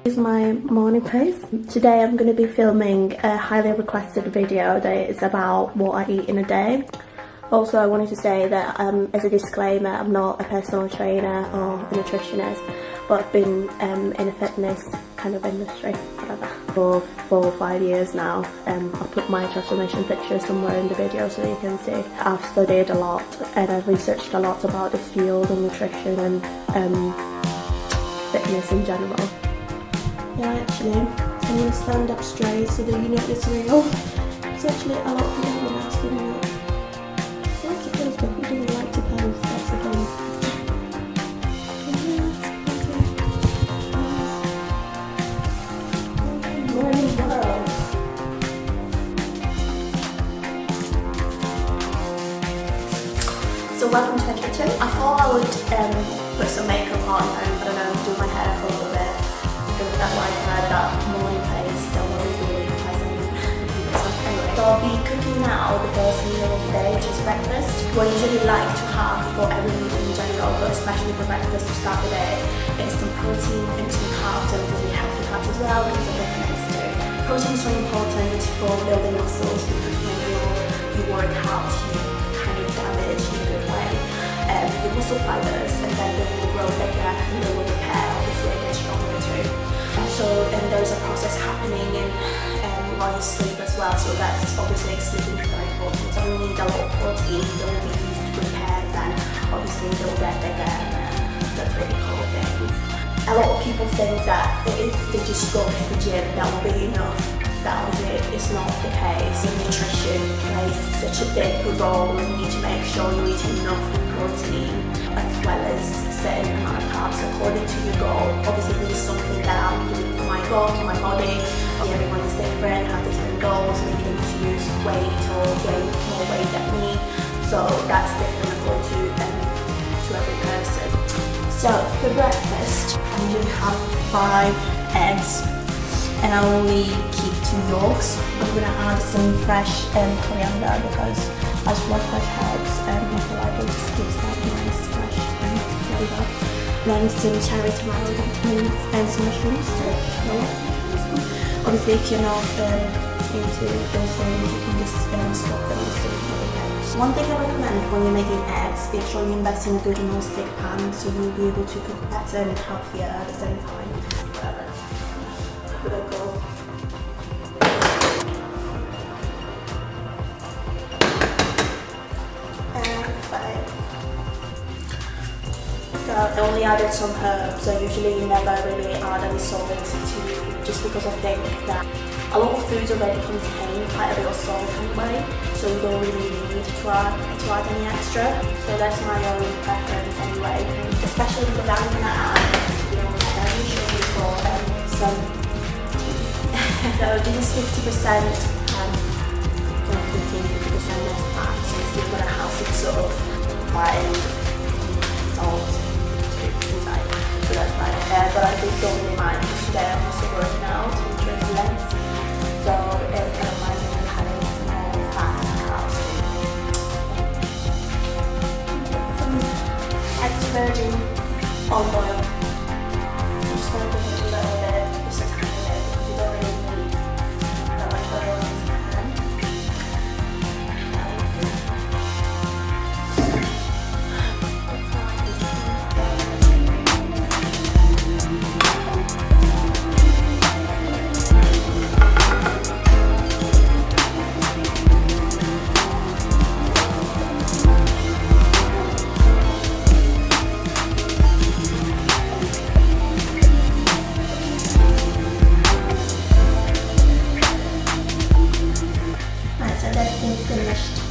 This is my morning pace. Today I'm going to be filming a highly requested video that is about what I eat in a day. Also, I wanted to say that as a disclaimer, I'm not a personal trainer or a nutritionist, but I've been in a fitness kind of industry, whatever, for 4 or 5 years now. I'll put my transformation picture somewhere in the video so you can see. I've studied a lot and I've researched a lot about this field and nutrition and fitness in general. Yeah, actually, I'm going to stand up straight so that you know it's real. It's actually a lot of people have been asking me, I like to pose, but who doesn't like to pose? That's the thing. Morning world. So welcome to my kitchen. I thought I would put some makeup on and, I don't know, do my hair for a little bit. That like that morning face that was really pleasant. Anyway, so I'll be cooking now the first meal of the day, which is breakfast. What I usually like to have for every meal in general, but especially for breakfast to start the day, is some protein and some carbs, and really healthy carbs as well, because of different things too. Protein is so important for building muscles, because when you work out, you kind of damage in a good way the muscle fibers, and then they will grow bigger and they will repair, obviously, and get stronger too. So there's a process happening while you sleep as well, so that's obviously sleeping is very important. So you need a lot of protein that will be used to repair, then obviously they will get bigger, and that's really cool things. A lot of people think that if they just go to the gym, that will be enough. That is not the case. Nutrition plays such a big role, and you need to make sure you eat enough protein as well as a certain amount of carbs according to your goal. Obviously this is something that I'm doing for my goal, for my body. Everyone is different, have different goals, maybe they need to lose weight or gain more weight than me. So that's different according to every person. So for breakfast, I usually have 5 eggs. And I only keep 2 yolks. I'm going to add some fresh coriander because I just love fresh herbs and I feel like it just gives that nice fresh flavour. Then some cherry tomato and some mushrooms. Obviously if you're not into those things, you can just swap them with some. One thing I recommend when you're making eggs, make sure you invest in a good non-stick pan so you'll be able to cook better and healthier at the same time. Whatever. So I only added some herbs. I usually never really add any salt to just because I think that a lot of foods already contain quite a bit of salt anyway, so you don't really need to add any extra. So that's my own preference anyway. Especially because I'm gonna add, very sugar for some. So this is 50% and 50% less fat, so it's still going to have some sort of fat salt inside. So that's fine. But I don't really mind because today I'm also working out to increase length. So it kind of reminds me of having some more fat and carbs. Some extra virgin olive oil. I'm just going to do a little bit, just a tiny bit, because you don't really need that much oil in this pan.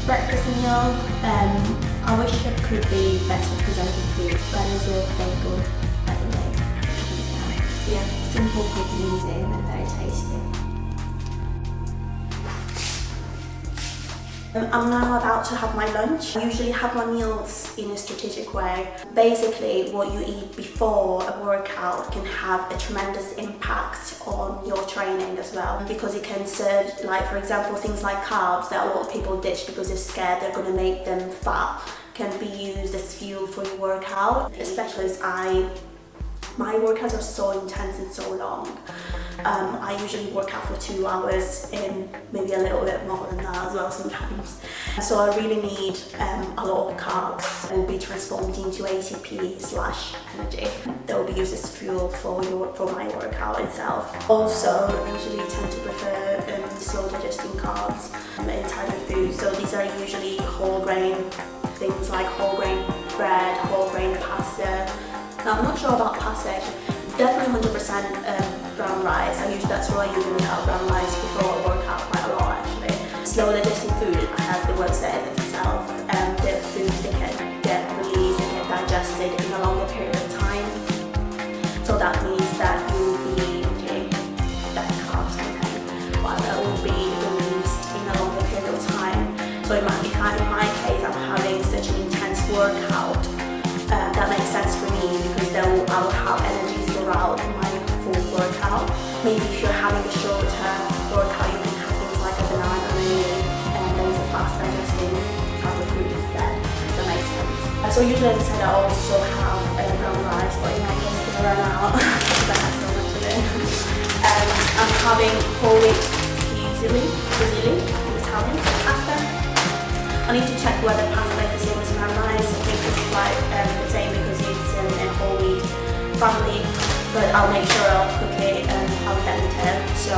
Breakfast meal, I wish it could be better presented food, but it's all very good anyway. Yeah, simple, quick and easy, and very tasty. I'm now about to have my lunch. I usually have my meals in a strategic way. Basically, what you eat before a workout can have a tremendous impact on your training as well, because it can serve, like for example, things like carbs that a lot of people ditch because they're scared they're going to make them fat, can be used as fuel for your workout, especially as I My workouts are so intense and so long. I usually work out for 2 hours and maybe a little bit more than that as well sometimes. So I really need a lot of carbs that will be transformed into ATP/energy that will be used as fuel for my workout itself. Also, I usually tend to prefer slow digesting carbs in type of food. So these are usually whole grain things like whole grain bread, whole grain pasta. Now I'm not sure about pasta actually. Definitely 100% brown rice. That's what I usually have, brown rice before I work out quite a lot actually. Slow digesting food has the word said itself. The food that can get released and get digested in a longer period of time. So that means that you will be eating that carbs content, but that will be released in a longer period of time. So in my case, I'm having such an intense workout. That makes sense for me because I will have energy throughout my full workout. Maybe if you're having a shorter workout, you can have things like a banana and there's a fast digesting type of food instead. That makes sense. So usually, as I said, I also have brown rice, but in my case, because I ran out because I had so much of it. I'm having whole wheat fusilli, Italian pasta. I need to check whether pasta is the same as brown rice. I think it's like the same because it's in a whole wheat family, but I'll make sure I'll cook it al dente, so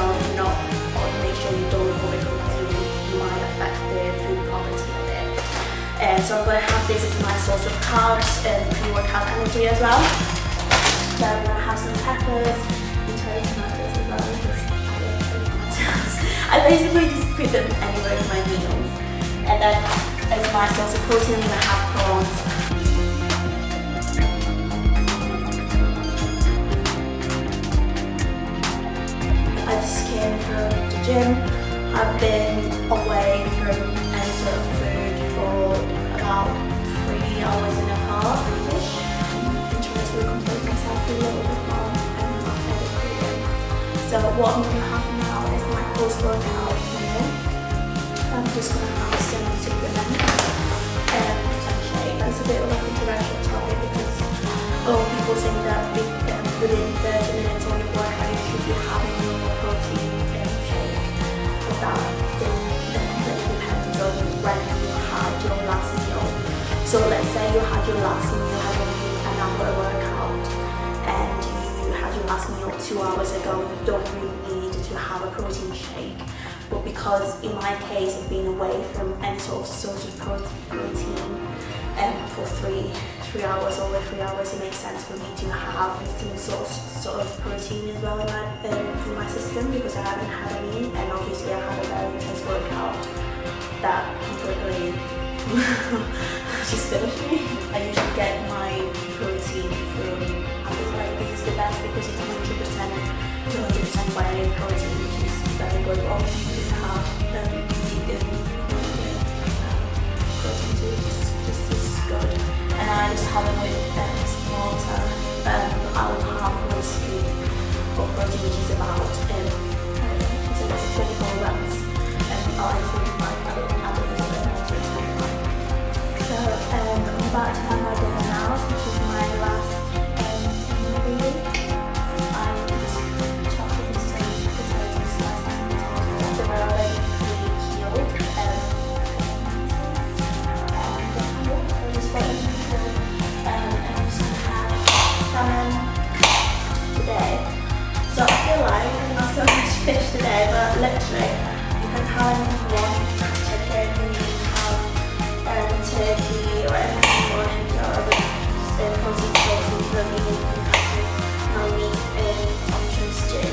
make sure you don't overcook it, you might affect the food property of it. So I'm going to have this as my source of carbs and pre-workout energy as well. Then I'm going to have some peppers and cherry tomatoes as well, because I love cherry tomatoes. I basically just put them anywhere in my meals. And then as my source of protein, I'm going to have prawns. I just came from the gym. I've been away from any sort of food for about 3 hours and a half-ish. I'm trying to complete myself a little bit more and not everything. So what I'm going to have now is my post-workout meal. I'm just going to have some supplements and some shake. It's a bit of a controversial topic because a lot of people think that within 30 minutes of your workout you should be having your protein shake. But that completely depends on when you had your last meal. So let's say you had your last meal having an hour workout and you had your last meal 2 hours ago, you don't really need to have a protein shake. But because in my case I've been away from any sort of source of protein for three hours, over 3 hours, it makes sense for me to have some sort of protein as well in my system because I haven't had any, and obviously I had a very intense workout that completely just finished me. I usually get my protein from appetite. This is the best because it's 100% whey protein, which is very good. Obviously you can have vegan protein too, just as good. And I just have it with some water. I will have 1 scoop of protein, which is about so that's 24 grams. I think I will add a little bit more to it. So I'm about to have my dinner now, which is my last ingredient. I'm just chopping some potato slices that are already pre-peeled. Today. So I feel like there's not so much fish today, but literally you can have one chicken, you can have turkey or anything you want, or other protein sources that you can have no meat options too.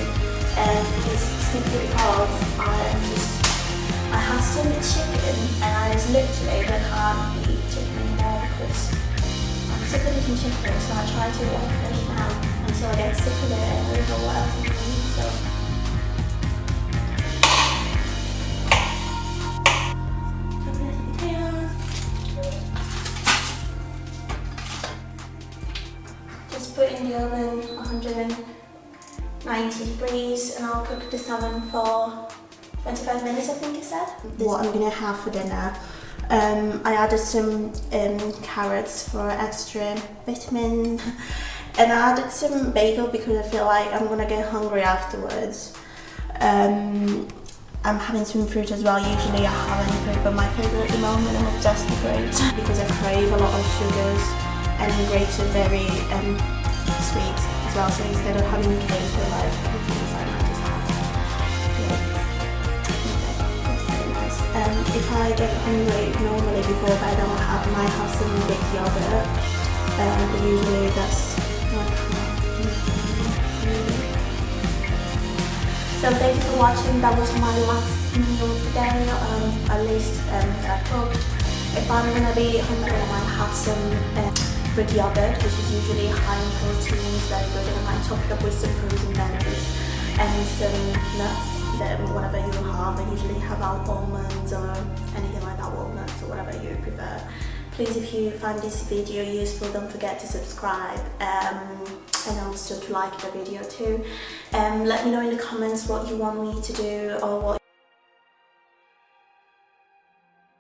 And it's simply because I have so much chicken and I just literally can't eat chicken anymore because I'm sick of eating chicken, so I try to eat fish now until I get sick of it and I don't know what else I can eat. So just put in the oven 190 degrees and I'll cook this oven for 25 minutes, I think it said. What I'm gonna have for dinner. I added some carrots for extra vitamins And I added some bagel because I feel like I'm gonna get hungry afterwards. I'm having some fruit as well. Usually I have any fruit, but my favourite at the moment, I'm obsessed with grapes because I crave a lot of sugars, and grapes are very sweet as well. So instead of having cake or like everything inside, I just have grapes. It's very nice. If I get hungry normally before bed, I might have some big yogurt. But usually that's not enough. So thank you for watching. That was my last meal today, at least that I cooked. If I'm gonna be hungry, I might have some fruit yogurt, which is usually high in proteins, very good, and I might top it up with some frozen berries and some nuts. Then whatever you have, I usually have almonds or anything like that, walnuts or whatever you prefer. Please, if you find this video useful, don't forget to subscribe. And also to like the video too. Let me know in the comments what you want me to do or what